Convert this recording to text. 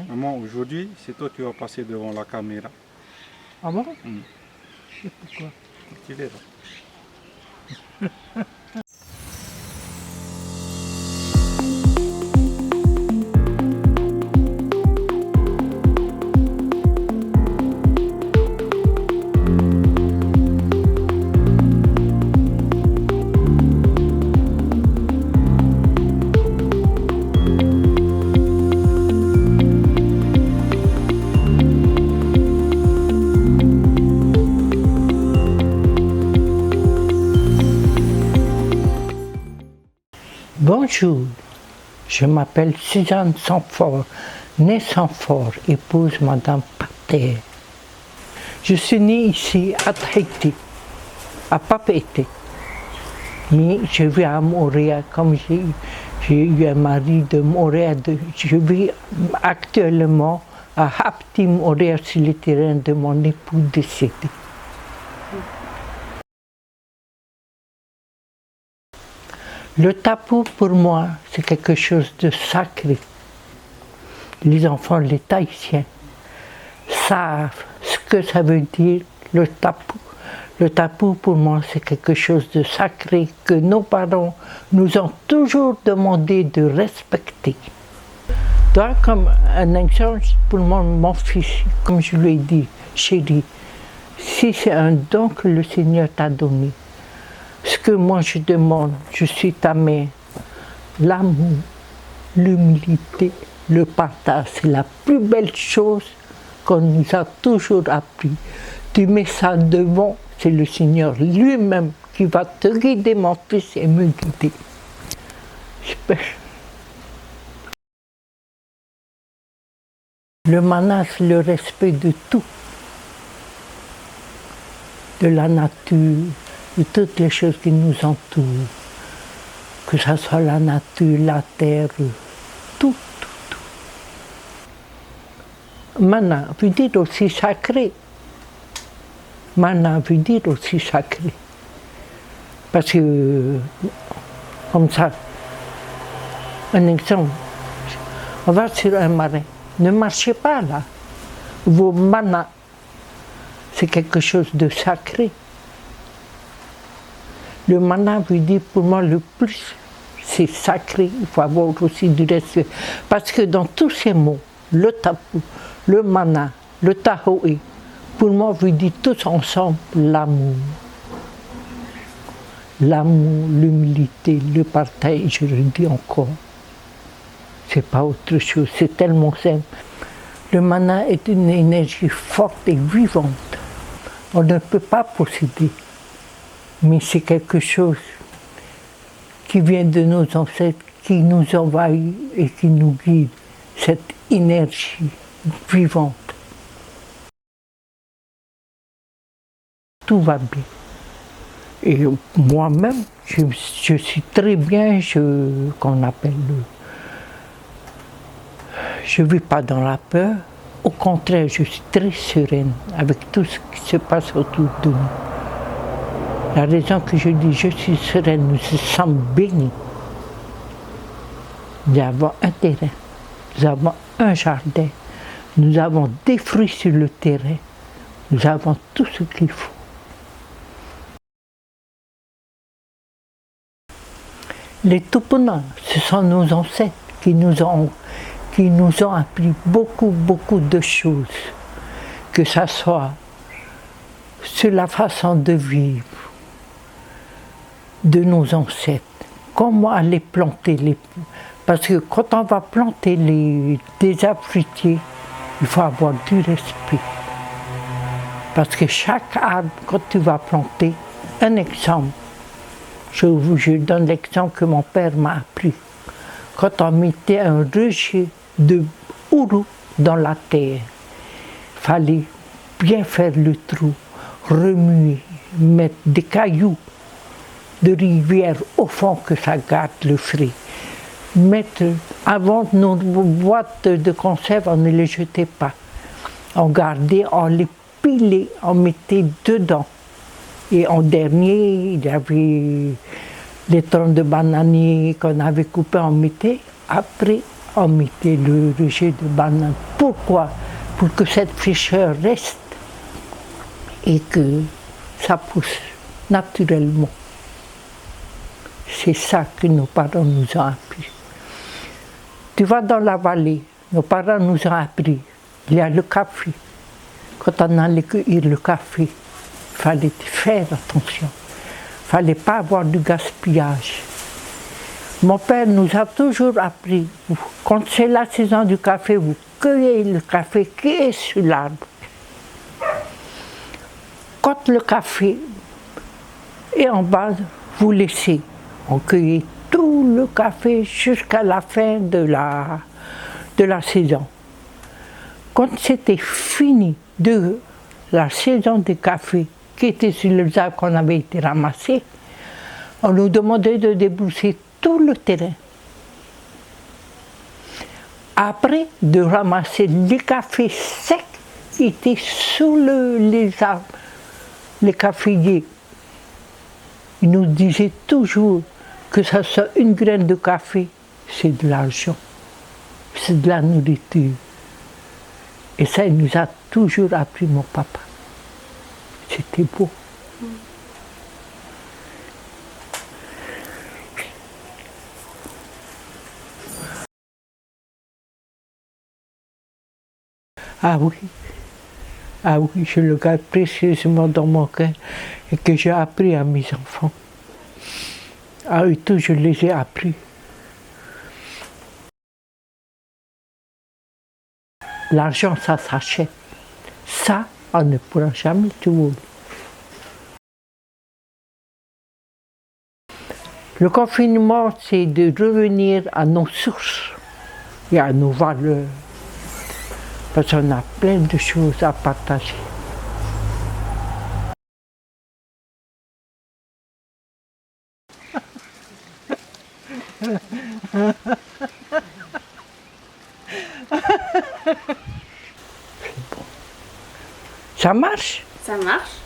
Maman, aujourd'hui, c'est toi qui vas passer devant la caméra. Ah bon? Mm. Je sais pourquoi. Tu es là. Bonjour, je m'appelle Suzanne Sanfort, née Sanfort, épouse Madame Pater. Je suis née ici à Tahiti, à Papeete. Mais je vis à Montréal, comme j'ai eu un mari de Montréal. Je vis actuellement à Hapti, Montréal, sur le terrain de mon époux décédé. Le tapu, pour moi, c'est quelque chose de sacré. Les enfants, les Tahitiens, savent ce que ça veut dire, le tapu. Le tapu, pour moi, c'est quelque chose de sacré que nos parents nous ont toujours demandé de respecter. Toi, comme un exemple, pour moi, mon fils, comme je lui ai dit, chérie, si c'est un don que le Seigneur t'a donné, ce que moi je demande, je suis ta mère, l'amour, l'humilité, le partage, c'est la plus belle chose qu'on nous a toujours appris. Tu mets ça devant, c'est le Seigneur lui-même qui va te guider, mon fils, et me guider. Le mana, c'est le respect de tout, de la nature, de toutes les choses qui nous entourent, que ce soit la nature, la terre, tout. Mana veut dire aussi sacré. Mana veut dire aussi sacré. Parce que, comme ça, un exemple, on va sur un marais, ne marchez pas là. Vos manas, c'est quelque chose de sacré. Le mana veut dire pour moi le plus, c'est sacré, il faut avoir aussi du respect. Parce que dans tous ces mots, le tapu, le mana, le tahoe, pour moi veut dire tous ensemble l'amour. L'amour, l'humilité, le partage, je le dis encore. C'est pas autre chose, c'est tellement simple. Le mana est une énergie forte et vivante. On ne peut pas posséder. Mais c'est quelque chose qui vient de nos ancêtres, qui nous envahit et qui nous guide, cette énergie vivante. Tout va bien. Et moi-même, je suis très bien, qu'on appelle je ne vis pas dans la peur. Au contraire, je suis très sereine avec tout ce qui se passe autour de nous. La raison que je dis je suis sereine, nous sommes bénis. Nous avons un terrain, nous avons un jardin, nous avons des fruits sur le terrain, nous avons tout ce qu'il faut. Les tupunas, ce sont nos ancêtres qui nous ont appris beaucoup de choses, que ce soit sur la façon de vivre de nos ancêtres, comment aller planter parce que quand on va planter des arbres fruitiers, il faut avoir du respect. Parce que chaque arbre, quand tu vas planter, un exemple, je donne l'exemple que mon père m'a appris. Quand on mettait un rejet de ourou dans la terre, il fallait bien faire le trou, remuer, mettre des cailloux de rivière au fond que ça garde le frais. Avant nos boîtes de conserve, on ne les jetait pas. On gardait, on les pilait, on mettait dedans. Et en dernier, il y avait les troncs de bananier qu'on avait coupés, on mettait. Après, on mettait le rejet de banane. Pourquoi? Pour que cette fraîcheur reste et que ça pousse naturellement. C'est ça que nos parents nous ont appris. Tu vas dans la vallée, nos parents nous ont appris. Il y a le café. Quand on allait cueillir le café, il fallait faire attention. Il ne fallait pas avoir du gaspillage. Mon père nous a toujours appris, quand c'est la saison du café, vous cueillez le café qui est sur l'arbre. Quand le café est en bas, vous laissez. On cueillait tout le café jusqu'à la fin de la saison. Quand c'était fini de la saison des cafés, qui était sur les arbres qu'on avait été ramassés, on nous demandait de débrousser tout le terrain. Après, de ramasser les cafés secs qui étaient sous les arbres, les caféiers. Ils nous disaient toujours que ça soit une graine de café, c'est de l'argent, c'est de la nourriture. Et ça, il nous a toujours appris, mon papa. C'était beau. Ah oui, je le garde précieusement dans mon cœur et que j'ai appris à mes enfants. À eux tous, je les ai appris. L'argent, ça s'achète. Ça, on ne pourra jamais tout voler. Le confinement, c'est de revenir à nos sources et à nos valeurs. Parce qu'on a plein de choses à partager. Ça marche? Ça marche.